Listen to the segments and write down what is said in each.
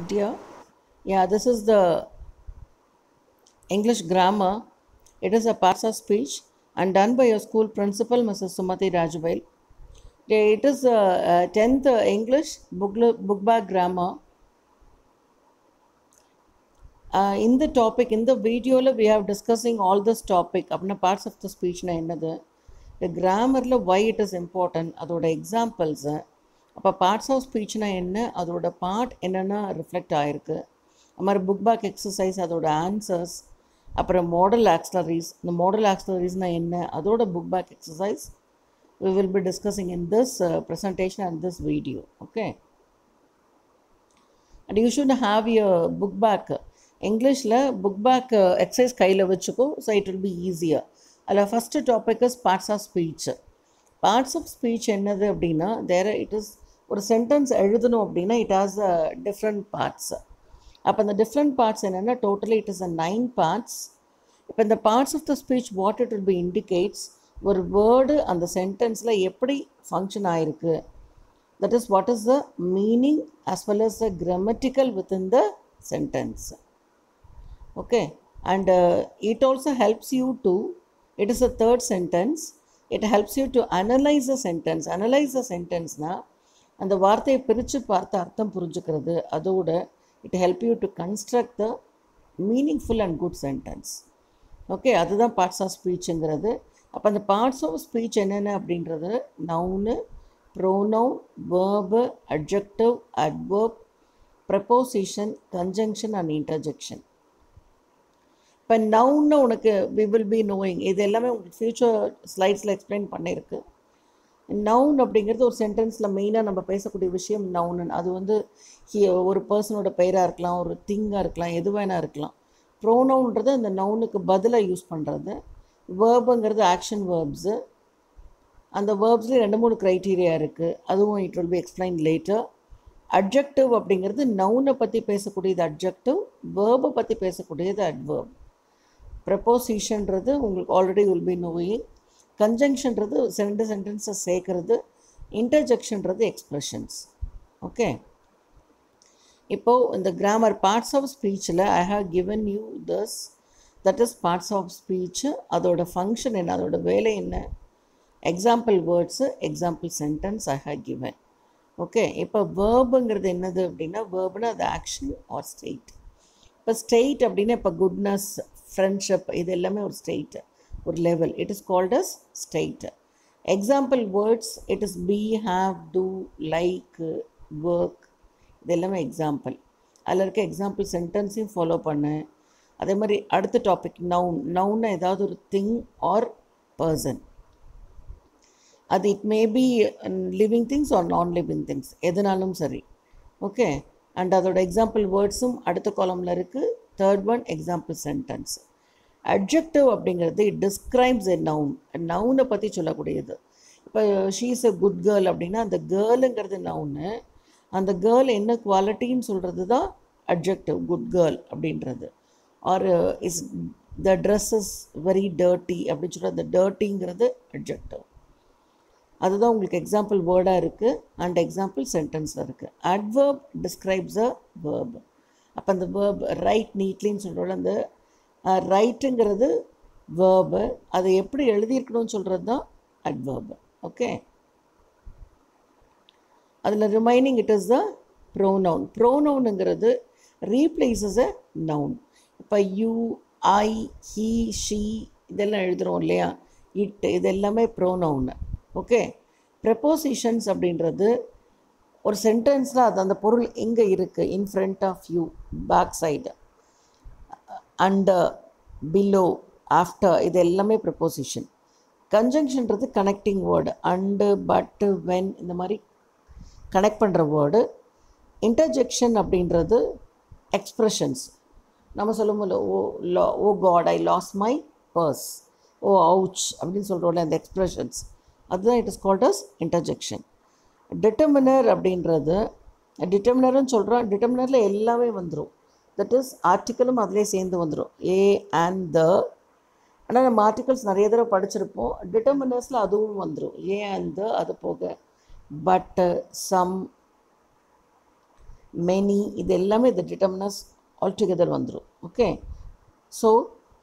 Dear, yeah, this is the English grammar. It is a parts of speech and done by your school principal, Mrs. Sumati Rajbail. It is a 10th English book bag grammar. In the topic, in the video, we have discussing all this topic. Apna parts of the speech na என்னது the grammar why it is important அதோட examples அப்போ parts of speech na என்ன அதோட part என்னென்னா reflect ஆயிருக்கு அம்மாதிரி book back exercise அதோட answers அப்புறம் model auxiliaries இந்த model auxiliariesனா என்ன அதோட book back exercise we will be discussing in this presentation and this video. Okay, and you should have your book back English book back exercise கையில் வச்சுக்கோ, so it will be easier. அதில் first topic is parts of speech. Parts of speech என்னது அப்படின்னா it is ஒரு sentence எழுதணும் அப்படின்னா it has different parts. அப்போ அந்த டிஃப்ரெண்ட் பார்ட்ஸ் என்னென்னா டோட்டலி இட் இஸ் 9 பார்ட்ஸ். இப்போ இந்த parts of the speech what it will be indicates ஒரு வேர்டு அந்த சென்டென்ஸில் எப்படி ஃபங்க்ஷன் ஆகிருக்கு, that is what is the meaning as well as the grammatical within the sentence. Okay, and it also helps you to, it is a third sentence, it helps you to analyze the sentence. Analyze the sentence na அந்த வார்த்தையை பிரித்து பார்த்து அர்த்தம் புரிஞ்சுக்கிறது, அதோட it help you to construct the meaningful and good sentence. Okay, அதுதான் parts of ஸ்பீச்சுங்கிறது. அப்போ அந்த பார்ட்ஸ் ஆஃப் ஸ்பீச் என்னென்ன அப்படின்றது noun, pronoun, verb, adjective, adverb, preposition, conjunction and interjection. இப்போ நவுன்னு உனக்கு we will be knowing, இது எல்லாமே உங்களுக்கு ஃபியூச்சர் ஸ்லைட்ஸில் எக்ஸ்பிளைன் பண்ணியிருக்கு. நவுன் அப்படிங்கிறது ஒரு சென்டென்ஸில் மெயினாக நம்ம பேசக்கூடிய விஷயம் நவுனு. அது ஒரு பர்சனோட பெயராக இருக்கலாம், ஒரு திங்காக இருக்கலாம், எது வேணா இருக்கலாம். ப்ரோனவுன்றது அந்த நவுனுக்கு பதிலாக யூஸ் பண்ணுறது. வேர்புங்கிறது ஆக்ஷன் வேர்ப்ஸு. அந்த வேர்ப்ஸ்லேயே 2-3 க்ரைட்டீரியா இருக்குது, அதுவும் it will B explain later. Adjective அப்படிங்கிறது நவுனை பற்றி பேசக்கூடியது அட்ஜெக்டிவ், வேர்பை பற்றி பேசக்கூடியது அட்வர்ப். ப்ரெப்போசிஷன்றது உங்களுக்கு ஆல்ரெடி வில் பி நோயிங். கன்ஜங்ஷன்றது 2 சென்டென்ஸை சேர்க்கறது. இன்டர்ஜெக்ஷன்றது எக்ஸ்ப்ரெஷன்ஸ். ஓகே, இப்போது இந்த கிராமர் பார்ட்ஸ் ஆஃப் ஸ்பீச்சில் I have given you this, that is parts of speech. அதோட ஃபங்க்ஷன் என்ன, அதோட வேலை என்ன, example words, example sentence I have given. Okay, இப்போ வேர்புங்கிறது என்னது அப்படின்னா வேர்புனா அது ஆக்ஷன் ஆர் ஸ்டேட். இப்போ ஸ்டேட் அப்படின்னா இப்போ குட்னஸ், ஃப்ரெண்ட்ஷிப், இது எல்லாமே ஒரு ஸ்டேட், ஒரு level. It is called as state. Example words it is be, have, do, like, work, இது எல்லாமே எக்ஸாம்பிள். அதில் இருக்க எக்ஸாம்பிள் சென்டென்ஸையும் ஃபாலோ பண்ணேன். அதே மாதிரி அடுத்த டாபிக் நவுன். நவுன்னா ஏதாவது ஒரு திங் ஆர் பர்சன். அது it may be living things are நான் லிவிங் திங்ஸ், எதுனாலும் சரி. ஓகே, அண்ட் அதோட எக்ஸாம்பிள் வேர்ட்ஸும் அடுத்த காலமில் இருக்குது. Third one example sentence. Adjective அப்படிங்கிறது இட் டிஸ்கிரைப்ஸ் எ நவுன், நவுனை பற்றி சொல்லக்கூடியது. இப்போ she is a good girl அப்படின்னா அந்த கேர்ளுங்கிறது நவுனு, அந்த கேர்ள் என்ன குவாலிட்டின்னு சொல்கிறது தான் அட்ஜெக்டிவ், குட் கேர்ள் அப்படின்றது. Or is the dress is very dirty அப்படின்னு சொல்கிறது, அந்த டர்ட்டிங்கிறது அட்ஜெக்டிவ். அதுதான் உங்களுக்கு எக்ஸாம்பிள் வேர்டாக இருக்குது அண்ட் எக்ஸாம்பிள் சென்டென்ஸில் இருக்குது. அட்வர்ப் டிஸ்கிரைப்ஸ் அ வேர்ப். அப்போ அந்த வேர்ப் ரைட் நீட்லின்னு சொல்கிறோம், அந்த ரைட்டுங்கிறது வேர்பு, அதை எப்படி எழுதியிருக்கணும்னு சொல்கிறது தான் அட்வர்ப். ஓகே, அதில் remaining it is the pronoun. ப்ரோனவுனுங்கிறது ரீப்ளேஸஸ் அ நவுன். இப்போ யூ, ஐ, ஹீ, ஷீ இதெல்லாம் எழுதுகிறோம் இல்லையா, இட், இது எல்லாமே ப்ரோனவுன்னு. ஓகே, ப்ரெப்போசிஷன்ஸ் அப்படின்றது ஒரு சென்டென்ஸில் அது அந்த பொருள் எங்கே இருக்குது, in front of you, back side, under, below, after, இது எல்லாமே ப்ரெப்போசிஷன். கன்ஜங்ஷன்றது connecting word, and, but, when, இந்த மாதிரி கனெக்ட் பண்ணுற வேர்டு. இன்டர்ஜெக்ஷன் அப்படின்றது எக்ஸ்ப்ரெஷன்ஸ். நம்ம சொல்லும்போது oh God I lost my purse, oh ouch அப்படின்னு சொல்கிறோம்ல, அந்த எக்ஸ்ப்ரெஷன்ஸ், அதுதான் it is called as interjection. Determiner அப்படின்றது டிட்டர்மினர்னு சொல்கிறோம், டிட்டர்மினரில் எல்லாமே வந்துடும். தட் இஸ் ஆர்டிக்கலும் அதிலே சேர்ந்து வந்துடும், ஏ அண்ட் த. ஆனால் நம்ம ஆர்டிகல்ஸ் நிறைய தடவை படிச்சிருப்போம், டிட்டர்மினர்ஸில் அதுவும் வந்துடும், ஏ அண்ட் த, அது போக பட், சம், many, இது எல்லாமே the determiners altogether வந்துரும். Okay, so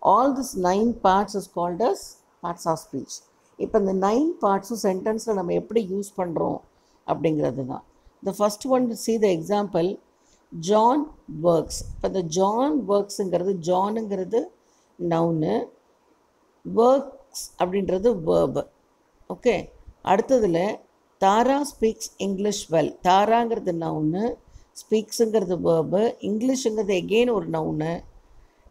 all this 9 parts is called as parts of speech. இப்போ இந்த 9 பார்ட்ஸும் சென்டென்ஸில் நம்ம எப்படி யூஸ் பண்ணுறோம் அப்படிங்கிறது தான். The first one to see the example, John works. இப்போ இந்த John worksங்கிறது, ஜானுங்கிறது நவுனு, works அப்படின்றது verb. ஓகே, அடுத்ததில் தாரா ஸ்பீக்ஸ் இங்கிலீஷ் வெல். தாராங்கிறது நவுனு, ஸ்பீக்ஸுங்கிறது வேர்பு, இங்கிலீஷுங்கிறது எகெயின் ஒரு நவுனு.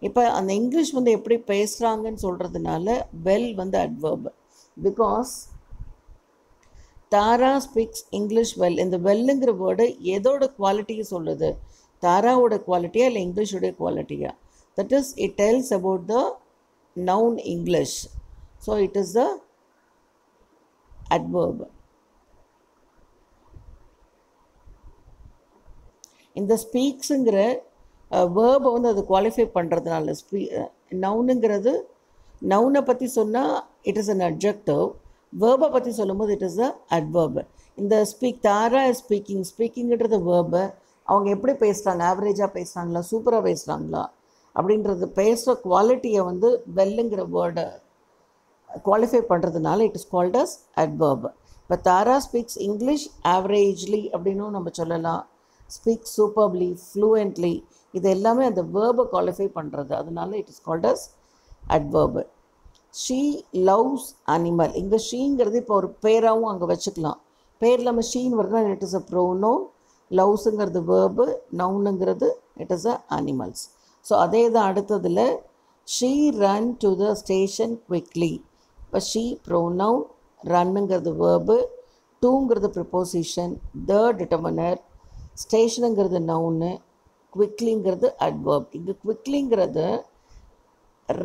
இப்போ அந்த இங்கிலீஷ் வந்து எப்படி பேசுகிறாங்கன்னு சொல்கிறதுனால வெல் வந்து adverb. Because Tara speaks English well, இந்த வெல்லுங்கிற வேர்டு எதோட குவாலிட்டியை சொல்லுது? தாராவோட குவாலிட்டியா இல்லை இங்கிலீஷோடைய குவாலிட்டியா? That is it டெல்ஸ் about the noun English. So it is the adverb. இந்த ஸ்பீக்ஸுங்கிற வேர்பை வந்து அது குவாலிஃபை பண்ணுறதுனால நவுனுங்கிறது, நவுனை பற்றி சொன்னால் இட் இஸ் அன் அட்ஜெக்டிவ், வேர்பை பற்றி சொல்லும்போது இட் இஸ் அ அட்வர்ப். இந்த தாரா இஸ் ஸ்பீக்கிங், ஸ்பீக்கிங்கிறது வேர்பை, அவங்க எப்படி பேசுகிறாங்க, ஆவரேஜாக பேசுகிறாங்களா, சூப்பராக பேசுகிறாங்களா அப்படின்றது, பேசுகிற குவாலிட்டியை வந்து வெல்லுங்கிற வேர்டை குவாலிஃபை பண்ணுறதுனால it is called as adverb. இப்போ தாரா ஸ்பீக்ஸ் இங்கிலீஷ் ஆவரேஜ்லி அப்படின்னும் நம்ம சொல்லலாம், ஸ்பீக்ஸ் சூப்பர்லி, ஃப்ளூயன்ட்லி, இது எல்லாமே அந்த வேர்பை குவாலிஃபை பண்ணுறது, அதனால it is called as adverb. She loves animal, இங்கே ஷீங்கிறது இப்போ ஒரு பேராகவும் அங்கே வச்சுக்கலாம். பேர் இல்லாமல் ஷீன்னு வருதுன்னா இட் இஸ் அ ப்ரோனோன், லவ்ஸுங்கிறது வேர்பு, நவுனுங்கிறது it is a animals. So அதே தான் அடுத்ததில் she run to the station quickly. இப்போ ஷீ ப்ரோனவுன், ரன்னுங்கிறது வேர்பு, டூங்கிறது ப்ரிப்போசிஷன், த டிட்டர்மினர், ஸ்டேஷனுங்கிறது நவுனு, குவிக்லிங்கிறது அட்வர்ப். இங்கே குவிக்லிங்கிறது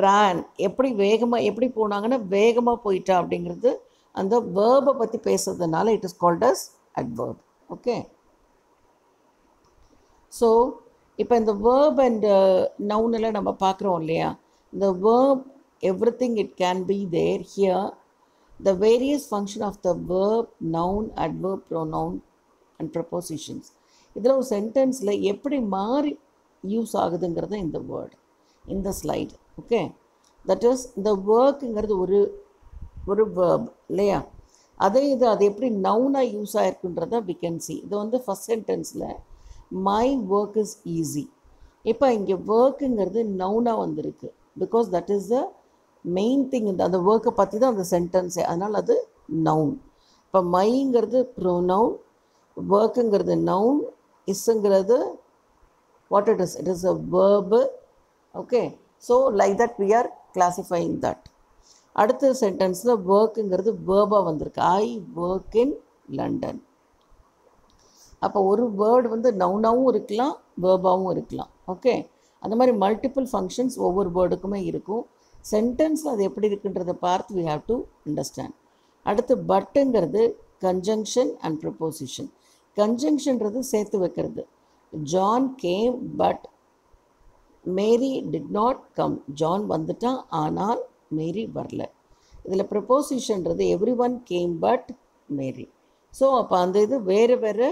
ரேன், எப்படி வேகமாக எப்படி போனாங்கன்னா வேகமாக போயிட்டா அப்படிங்கிறது அந்த வேர்பை பற்றி பேசுறதுனால it is called as adverb. Okay, so இப்போ இந்த வேர்ப் அண்ட் நவுனெல்லாம் நம்ம பார்க்குறோம் இல்லையா? இந்த verb everything it can be there. Here the various function of the verb, noun, adverb, pronoun and prepositions. இதில் ஒரு சென்டென்ஸில் எப்படி மாறி யூஸ் ஆகுதுங்கிறது இந்த வேர்டு இந்த ஸ்லைடு. ஓகே, தட் இஸ் இந்த ஒர்க்குங்கிறது ஒரு வேர்ப் இல்லையா? அது எப்படி நவுனாக யூஸ் ஆகிருக்குன்றதை we can see. இது வந்து ஃபஸ்ட் சென்டென்ஸில் மை ஒர்க் இஸ் ஈஸி. இப்போ இங்கே ஒர்க்குங்கிறது நவுனாக வந்திருக்கு, because that is the main thing. அந்த ஒர்க்கை பற்றி தான் அந்த சென்டென்ஸே, அதனால் அது நவுன். இப்போ மைங்கிறது ப்ரோனவுன், ஒர்க்குங்கிறது நவுன், இஸ்ஸுங்கிறது what it is a verb. Okay, so like that we are classifying that. அடுத்த சென்டென்ஸில் ஒர்க்குங்கிறது வேர்பாக வந்திருக்கு, ஐ ஒர்க் இன் லண்டன். அப்போ ஒரு வேர்டு வந்து நவுனாகவும் இருக்கலாம், வேர்பாகவும் இருக்கலாம். ஓகே, அந்த மாதிரி மல்டிபிள் ஃபங்க்ஷன்ஸ் ஒவ்வொரு வேர்டுக்குமே இருக்கும். சென்டென்ஸில் அது எப்படி இருக்குன்றதை பார்த்து we have to understand. அடுத்து பட்டுங்கிறது கன்ஜங்ஷன் அண்ட் ப்ரிப்போசிஷன். கன்ஜங்ஷன்றது சேர்த்து வைக்கிறது. John came but Mary did not come. John வந்துட்டான் ஆனால் மேரி வரல. இதில் ப்ரிப்போசிஷன்றது everyone came but Mary. So அப்போ அந்த இது வேறு வேறு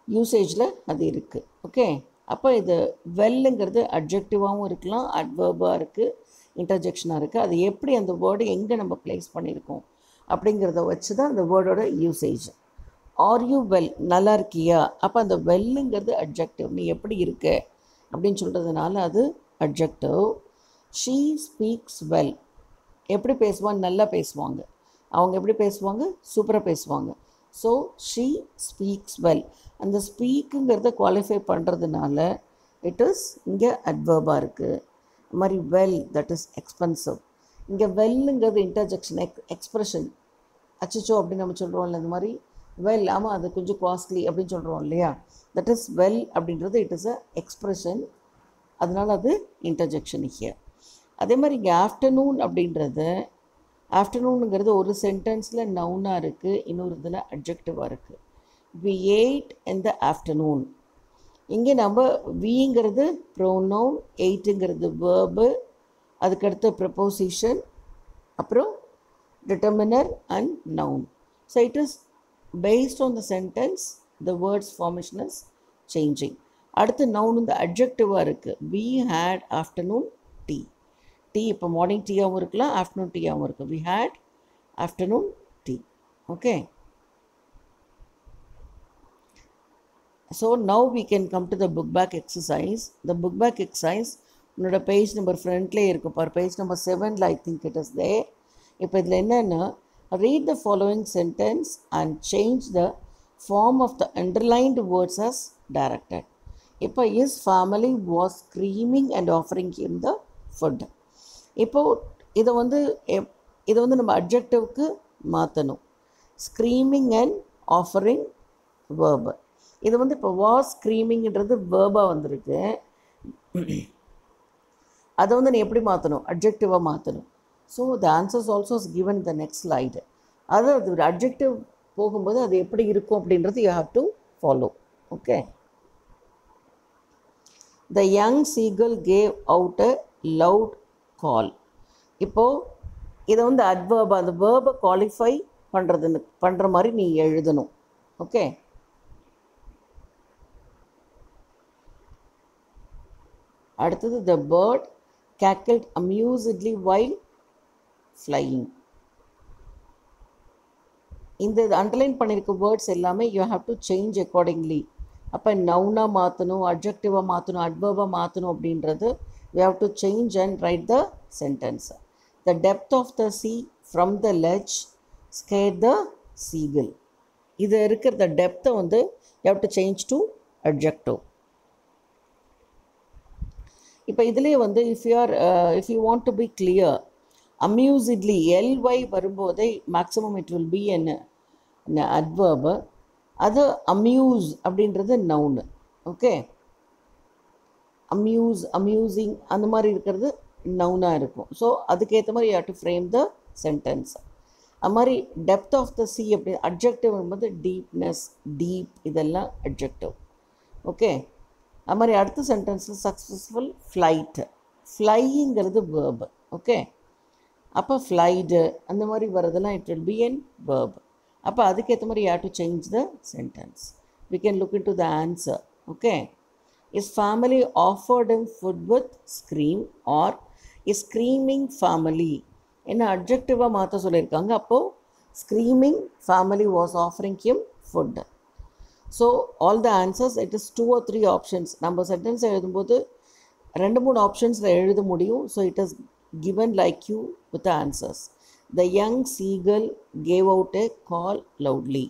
யூசேஜில் அது இருக்குது. ஓகே, அப்போ இது வெல்லுங்கிறது அட்ஜெக்டிவாகவும் இருக்கலாம், அட்வர்பாக இருக்குது, இன்டர்ஜெக்ஷனாக இருக்குது. அது எப்படி அந்த வேர்டு எங்கே நம்ம ப்ளேஸ் பண்ணியிருக்கோம் அப்படிங்கிறத வச்சு தான் அந்த வேர்டோட யூசேஜ். ஆர் யூ வெல், நல்லா இருக்கியா? அப்போ அந்த வெல்லுங்கிறது அட்ஜெக்டிவ், நீ எப்படி இருக்க அப்படின்னு சொல்கிறதுனால அது அட்ஜெக்டிவ். ஷீ ஸ்பீக்ஸ் வெல், எப்படி பேசுவாங்க? நல்லா பேசுவாங்க. அவங்க எப்படி பேசுவாங்க? சூப்பராக பேசுவாங்க. So she speaks well. அந்த ஸ்பீக்குங்கிறத குவாலிஃபை பண்ணுறதுனால இட் இஸ் இங்கே அட்வர்பாக இருக்குது. அது மாதிரி வெல் தட் இஸ் எக்ஸ்பென்சிவ். இங்கே வெல்லுங்கிறது இன்டர்ஜெக்ஷன், எக்ஸ்ப்ரெஷன். அச்சோ அப்படின்னு நம்ம சொல்கிறோம்ல, இந்த மாதிரி வெல், ஆமாம் அது கொஞ்சம் காஸ்ட்லி அப்படின்னு சொல்கிறோம் இல்லையா? தட் இஸ் வெல் அப்படின்றது இட் இஸ் அ எக்ஸ்ப்ரெஷன், அதனால் அது இன்டர்ஜெக்ஷன் ஹியர். அதே மாதிரி இங்கே ஆஃப்டர்நூன் அப்படின்றது, ஆஃப்டர்நூனுங்கிறது ஒரு சென்டென்ஸில் நவுனாக இருக்குது, இன்னொரு இதில் அட்ஜெக்டிவாக இருக்குது. we ate in the afternoon. இங்கே நம்ம விங்கிறது ப்ரோனவுன், எயிட்டுங்கிறது வேர்பு, அதுக்கடுத்து ப்ரப்போசிஷன், அப்புறம் determiner and noun. So it is based on the sentence the words formation is changing. அடுத்து noun இந்த adjective-ஆ இருக்குது. We had afternoon tea. Tea இப்போ மார்னிங் டீயாகவும் இருக்கலாம், ஆஃப்டர்நூன் டீயாகவும் இருக்குது. We had afternoon tea. Okay. So now we can come to the book back exercise. The book back exercise, உன்னோட page number ஃப்ரண்ட்லேயே இருக்குது பார். பேஜ் நம்பர் 7ல் I think it is there. இப்போ இதில் என்னென்னா, read the following sentence and change the form of the underlined words as directed. இப்போ his family was screaming and offering him the food. இப்போது இதை வந்து நம்ம அட்ஜெக்டிவ்க்கு மாற்றணும். Screaming and offering verb. இது வந்து இப்போ வாஸ் ஸ்க்ரீமிங்கிறது வேர்பாக வந்திருக்கு. அதை வந்து நீ எப்படி மாற்றணும்? அட்ஜெக்டிவாக மாற்றணும். So the answers also is given the next slide. அது ஒரு அட்ஜெக்டிவ் போகும்போது அது எப்படி இருக்கும் அப்படின்றது you have to follow. Okay. The young seagull gave out a loud call. இப்போது இதை வந்து அட்வர்ப், அந்த வேர்பை குவாலிஃபை பண்ணுற மாதிரி நீ எழுதணும். ஓகே. அடுத்தது the bird cackled amusedly while flying. இந்த அண்டர்லைன் பண்ணியிருக்க வேர்ட்ஸ் எல்லாமே you have to change accordingly. அப்போ நவுனாக மாற்றணும், அட்ஜெக்டிவாக மாற்றணும், அட்வர்பாக மாற்றணும் அப்படின்றது you have to change and write the sentence. The depth of the sea from the ledge scare the seagull. இது இருக்கிற த டெப்த்தை வந்து you have to change to adjective. இப்போ இதிலே வந்து if you want to be clear, amusedly L Y வரும்போதே maximum it will be an adverb. அது amuse அப்படின்றது நவுனு. ஓகே. அம்யூசிங் அந்த மாதிரி இருக்கிறது நவுனாக இருக்கும். ஸோ அதுக்கேற்ற மாதிரி you have to frame the sentence. அது மாதிரி டெப்த் ஆஃப் த சீ அப்படி அட்ஜெக்டிவ் வரும்போது டீப்னஸ், டீப் இதெல்லாம் அட்ஜெக்டிவ். ஓகே. அது மாதிரி அடுத்த சென்டென்ஸில் சக்ஸஸ்ஃபுல் ஃப்ளைட்டு, ஃப்ளைங்கிறது வேர்பு. ஓகே. அப்போ ஃப்ளைடு அந்த மாதிரி வரதெல்லாம் it will be an verb. அப்போ அதுக்கேற்ற மாதிரி you have to change the sentence. We can look into the answer. Okay. Is family offered him food with scream or is screaming family. என்ன அட்ஜெக்டிவாக மாற்ற சொல்லியிருக்காங்க. அப்போது screaming family was offering him food. So all the answers it is 2 or 3 options. நம்ம sentence எழுதும்போது 2-3 ஆப்ஷன்ஸில் எழுத முடியும். So it is given like you with the answers. The young seagull gave out a call loudly.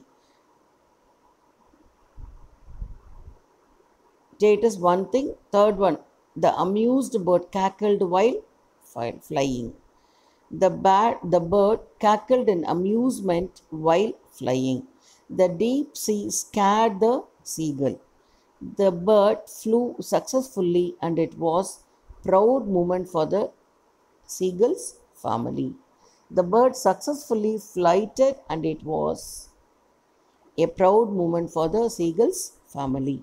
It is one thing. Third one, the amused bird cackled while flying. The bird cackled in amusement while flying. The deep sea scared the seagull. The bird flew successfully and it was a proud moment for the seagull's family. The bird successfully flighted and it was a proud moment for the seagull's family.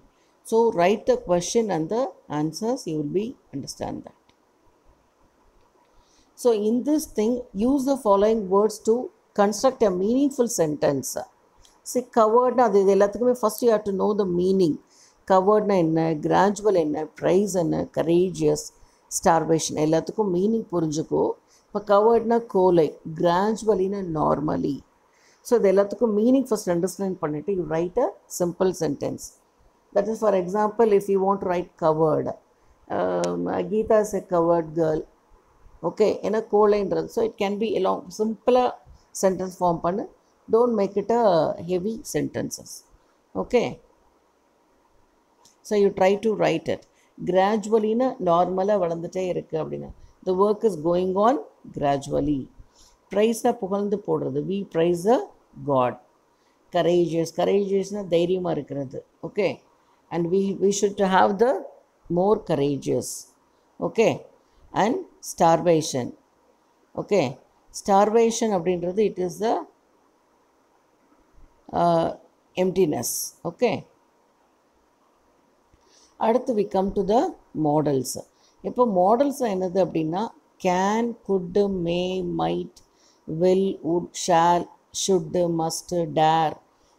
So write the question and the answers, you will be understand that. So in this thing, use the following words to construct a meaningful sentence. See, covered na adu ellathukkume first you have to know the meaning. Covered na enna, gradual enna, price enna, courageous, starvation எல்லாத்துக்கும் meaning புரிஞ்சுக்கோ. இப்போ கவர்ட்னா கோலை, கிராஜுவலினா normally. So இது எல்லாத்துக்கும் meaning first understand பண்ணிவிட்டு you write a simple sentence. That is for example if you want to write coward, Geeta is a coward girl. Okay. ஏன்னா கோலைன்றது. So it can be along சிம்பிளாக சென்டென்ஸ் ஃபார்ம் பண்ணு. Don't make it a heavy sentences. Okay. So you try to write it. கிராஜுவலின்னு நார்மலாக வளர்ந்துட்டே இருக்குது அப்படின்னா த work is going on gradually. ப்ரைஸாக புகழ்ந்து போடுறது, வி ப்ரைஸ் அ காட். கரேஜியஸ்னால் தைரியமாக இருக்கிறது. Okay. And we should have the more courageous. Okay. And starvation. Okay. Starvation அப்படின்றது it is the emptiness. Okay. அடுத்து we come to the modals. இப்போ modals என்னது அப்படின்னா can, could, may, might, will, would, shall, should, must, dare,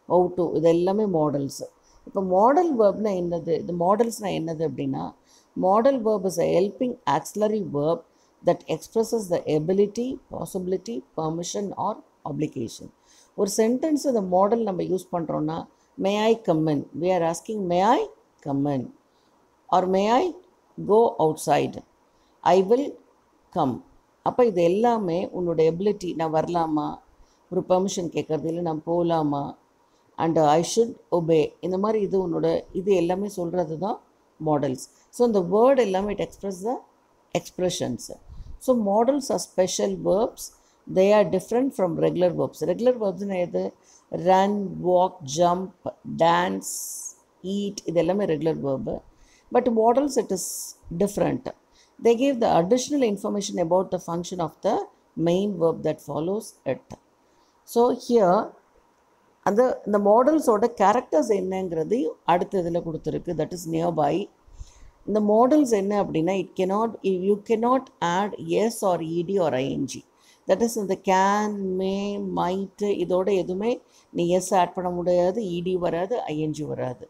ought to இது எல்லாமே models. இப்போ model வேர்ப்னா என்னது, இந்த மாடல்ஸ்னால் என்னது அப்படின்னா, modal verb is a helping auxiliary verb that expresses the ability, possibility, permission or obligation. ஒரு சென்டென்ஸ் இந்த மாடல் நம்ம யூஸ் பண்ணுறோன்னா, may I come in, we are asking may I come in, or may I go outside, I will come. அப்போ இது எல்லாமே உன்னோட ability, நான் வரலாமா, ஒரு பெர்மிஷன் கேட்குறது, இல்லை நான் போகலாமா, அண்ட் ஐ ஷுட் ஒபே, இந்த மாதிரி இது உன்னோட இது எல்லாமே சொல்கிறது தான் மாடல்ஸ். ஸோ இந்த வேர்ட் எல்லாமே it express the expressions. So modals are special verbs, they are different from regular verbs. Regular வேர்ப்ஸ்னால் எது, run, walk, jump, dance, eat, இது எல்லாமே regular verb. But modals it is different. They give the additional information about the function of the main verb that follows it. So here அந்த மாடல்ஸோட characters என்னங்கிறது அடுத்த இதில் கொடுத்துருக்கு, that is nearby. இந்த models என்ன அப்படின்னா, you cannot add S or ED or ING. That is இந்த can, may, might, இதோட எதுவுமே நீ எஸ் ஆட் பண்ண முடியாது, இடி வராது, ஐஎன்ஜி வராது,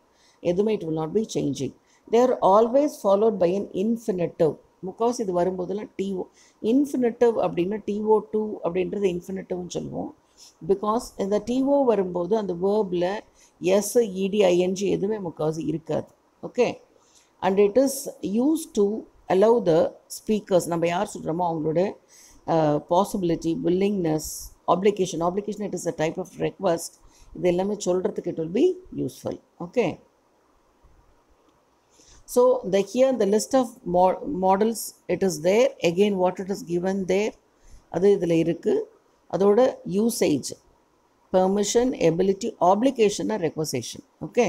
எதுவுமே it will not be changing. They are always followed by an infinitive. முக்கால்வாசி இது வரும்போதெல்லாம் டிஓ இன்ஃபினிட்டிவ் அப்படின்னா டிஓ2 அப்படின்றது இன்ஃபினிட்டிவ்னு சொல்லுவோம். பிகாஸ் இந்த டிஓ வரும்போது அந்த வேர்பில் எஸ், இடி, ஐஎன்ஜி எதுவுமே முக்கால்வாசி இருக்காது. Okay, and it is use to allow the speakers, நம்ம யார் சொல்கிறோமோ அவங்களோட possibility, willingness, application it is a type of request, இது எல்லாமே சொல்கிறதுக்கு it will be useful. Okay, so here the list of models it is there. Again what it is given there, அது இதில் இருக்குது. அதோட யூசேஜ், பெர்மிஷன், எபிலிட்டி, ஆப்ளிகேஷன்னா requisition. Okay,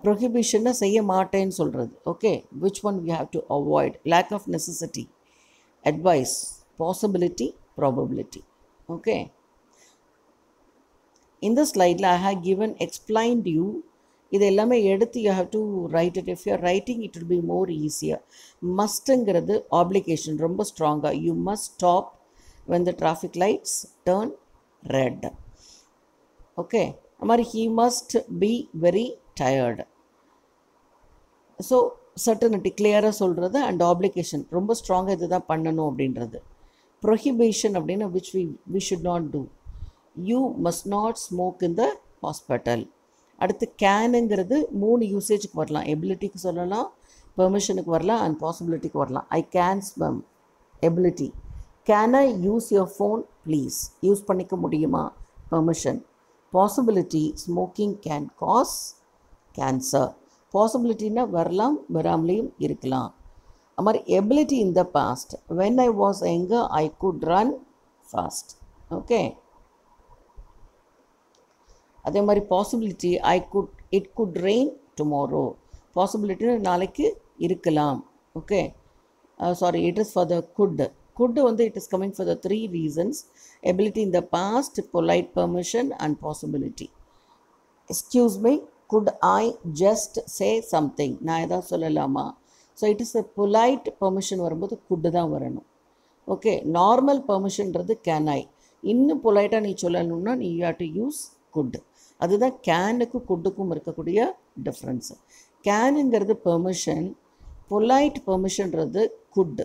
ப்ரொஹிபிஷன்னா செய்ய மாட்டேன்னு சொல்கிறது. Okay, which one we have to avoid, lack of necessity, advice, possibility, probability. Okay, இந்த ஸ்லைடில் I have given explained you. இது எல்லாமே எடுத்து you have to write it. If you are writing it will be more easier. மஸ்ட்டுங்கிறது application ரொம்ப ஸ்ட்ராங்காக, you must stop when the traffic lights turn red. Okay, அது மாதிரி he must be very tired. So certainty கிளியராக சொல்கிறது, and application ரொம்ப ஸ்ட்ராங்காக இது தான் பண்ணணும் அப்படின்றது. ப்ரொஹிபிஷன் அப்படின்னா which we should not do. You must not smoke in the hospital. அடுத்து கேனுங்கிறது 3 யூசேஜுக்கு வரலாம். எபிலிட்டிக்கு சொல்லலாம், பெர்மிஷனுக்கு வரலாம், அண்ட் பாசிபிலிட்டிக்கு வரலாம். I can swim, ability. Can I use your phone please, use பண்ணிக்க முடியுமா, permission. Possibility, smoking can cause cancer. பாசிபிலிட்டின்னா வரலாம், வராமலேயும் இருக்கலாம். அது மாதிரி ability in the past, when I was younger I could run fast. Okay, அதே மாதிரி possibility, it could rain tomorrow. பாசிபிலிட்டின்னு நாளைக்கு இருக்கலாம். Okay, sorry, it is for the could வந்து it is coming for the 3 reasons. Ability in the past, polite, permission and possibility. Excuse me, could I just say something, நான் எதாவது சொல்லலாமா. So it is a polite permission வரும்போது could தான் வரணும். Okay, normal பெர்மிஷன்றது can I. இன்னும் பொலைட்டாக நீ சொல்லணும்னா நீ you have to use could. அதுதான் கேனுக்கும் குட்டுக்கும் இருக்கக்கூடிய டிஃப்ரென்ஸு. கேனுங்கிறது பெர்மிஷன், பொலைட் பெர்மிஷன்றது could.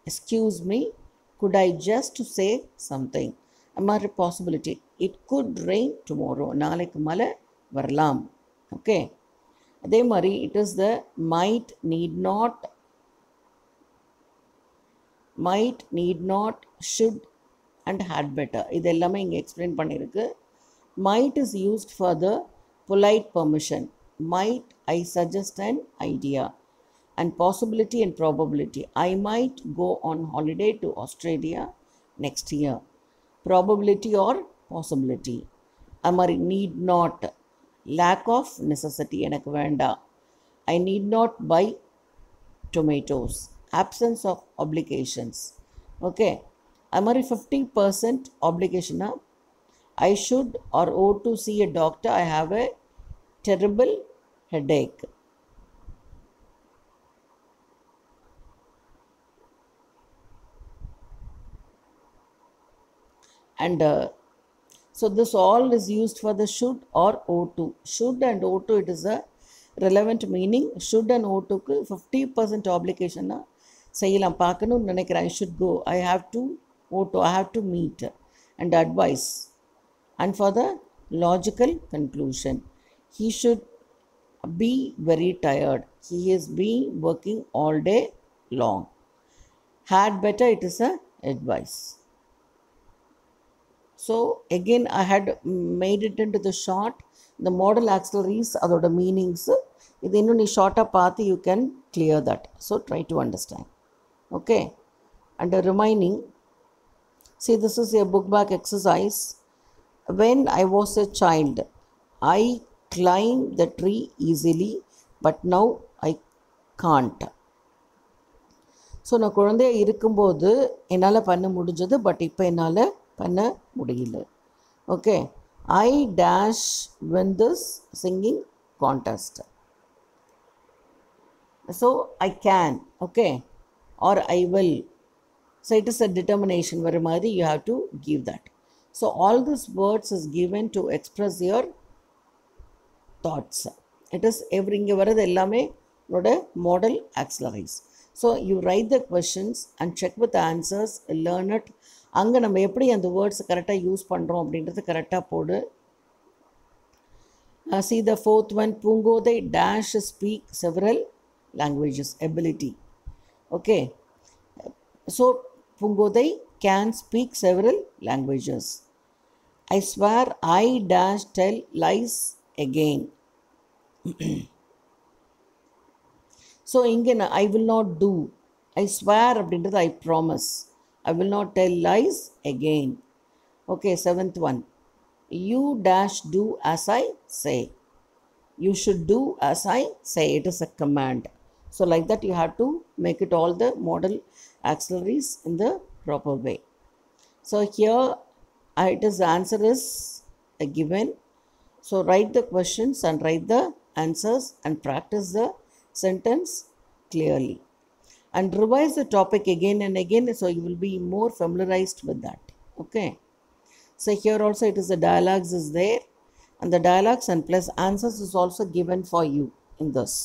Excuse me, could I just say something. அது மாதிரி possibility, it could rain tomorrow, நாளைக்கு மழை வரலாம். ஓகே, அதே மாதிரி it is the might, need not, should and had better. இது எல்லாமே இங்கே எக்ஸ்பிளைன் பண்ணியிருக்கு. Might is used for the polite permission. Might I suggest an idea. And possibility and probability. I might go on holiday to Australia next year. Probability or possibility. Amari need not. Lack of necessity. எனக்கு வேண்டாம். I need not buy tomatoes. Absence of obligations. Okay. Amari 50% obligation. I should or ought to see a doctor. I have a terrible headache. And so So this all is used for the should or O2. Should and O2, it is a relevant meaning. Should and O2 க்கு 50% obligation செய்யலாம் பார்க்கணும்னு நினைக்கிறேன். I should go, I have to O2, I have to meet and advise. And for the logical conclusion, he should be very tired. He has been working all day long. Had better, it is a advice. So again I had made it into the short, the modal auxiliaries, adoda meanings. Idu innum nee short path, you can clear that. So try to understand. Okay. And reminding, see, this is a book back exercise. When I was a child, I climbed the tree easily, but now I can't. So நான் குழந்தையாக இருக்கும்போது என்னால் பண்ண முடிஞ்சது, but இப்போ என்னால் பண்ண முடியல. Okay. I dash win this singing contest. So I can, okay, or I will. So it is a determination வர மாதிரி you have to give that. So all this words is given to express your thoughts. It is every, இங்கே வர்றது எல்லாமே உன்னோட model auxiliaries. So you write the questions and check with the answers, learn it. அங்கே நம்ம எப்படி அந்த words கரெக்டாக use பண்ணுறோம் அப்படின்றது கரெக்டாக போடு. See the fourth one, Poongothai dash speak several languages, ability. Okay. So Poongothai can speak several languages. I swear I dash tell lies again. So இங்கே நான் I will not do, I swear அப்படின்றது I promise, I will not tell lies again. Okay. Seventh one, you dash do as I say, you should do as I say, it is a command. So like that you have to make it all the modal auxiliaries in the proper way. So here it is answer is a given. So write the questions and write the answers and practice the sentence clearly and revise the topic again and again, so you will be more familiarized with that. Okay. So here also it is the dialogues is there, and the dialogues and plus answers is also given for you in this.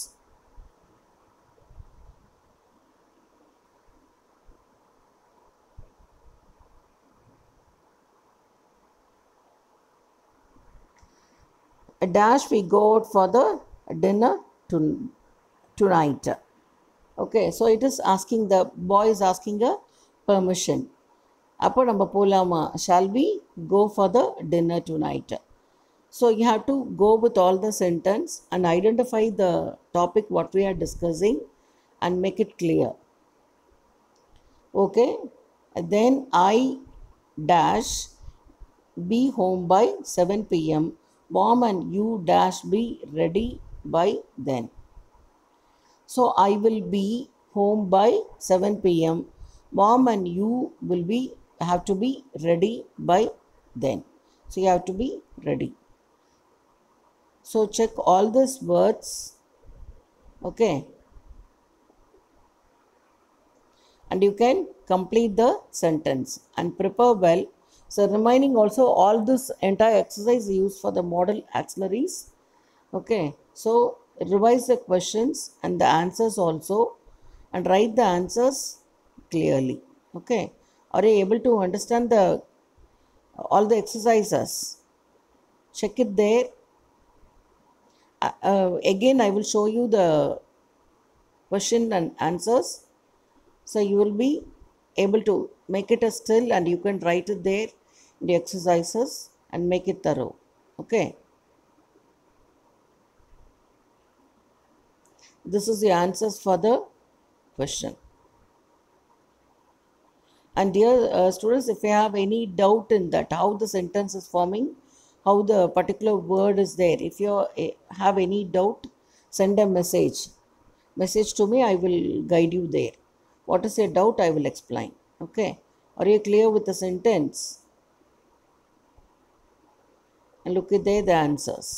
A dash, we go out for the dinner tonight. Okay. So it is asking, the boy is asking a permission. அப்போ நம்ம போகலாமா, shall we go for the dinner tonight? So you have to go with all the sentence and identify the topic what we are discussing and make it clear. Okay. And then I dash be home by 7 p.m. Mom and you dash be ready by then. So I will be home by 7 p.m. Mom and you will be have to be ready by then. So you have to be ready. So check all these words. Okay. And you can complete the sentence and prepare well. So reminding also, all this entire exercise is used for the model auxiliaries. Okay. So revise the questions and the answers also and write the answers clearly. Okay. Are you able to understand the all the exercises? Check it there. Again I will show you the question and answers, so you will be able to make it a still and you can write it there in the exercises and make it thorough. Okay. This is the answers for the question. And dear students, if you have any doubt in that, how the sentence is forming, how the particular word is there, if you have any doubt, send a message to me. I will guide you there. What is your doubt, I will explain. Okay. Are you clear with the sentence? And look at there the answers.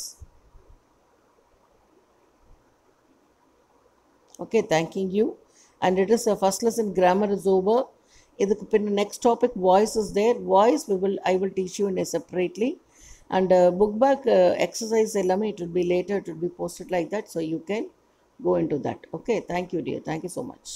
Okay, thanking you. And it is a first lesson grammar is over. The next topic voice is there. Voice I will teach you in a separately. And book back exercise எல்லாமே it will be later, it will be posted like that, so you can go into that. Okay, thank you dear, thank you so much.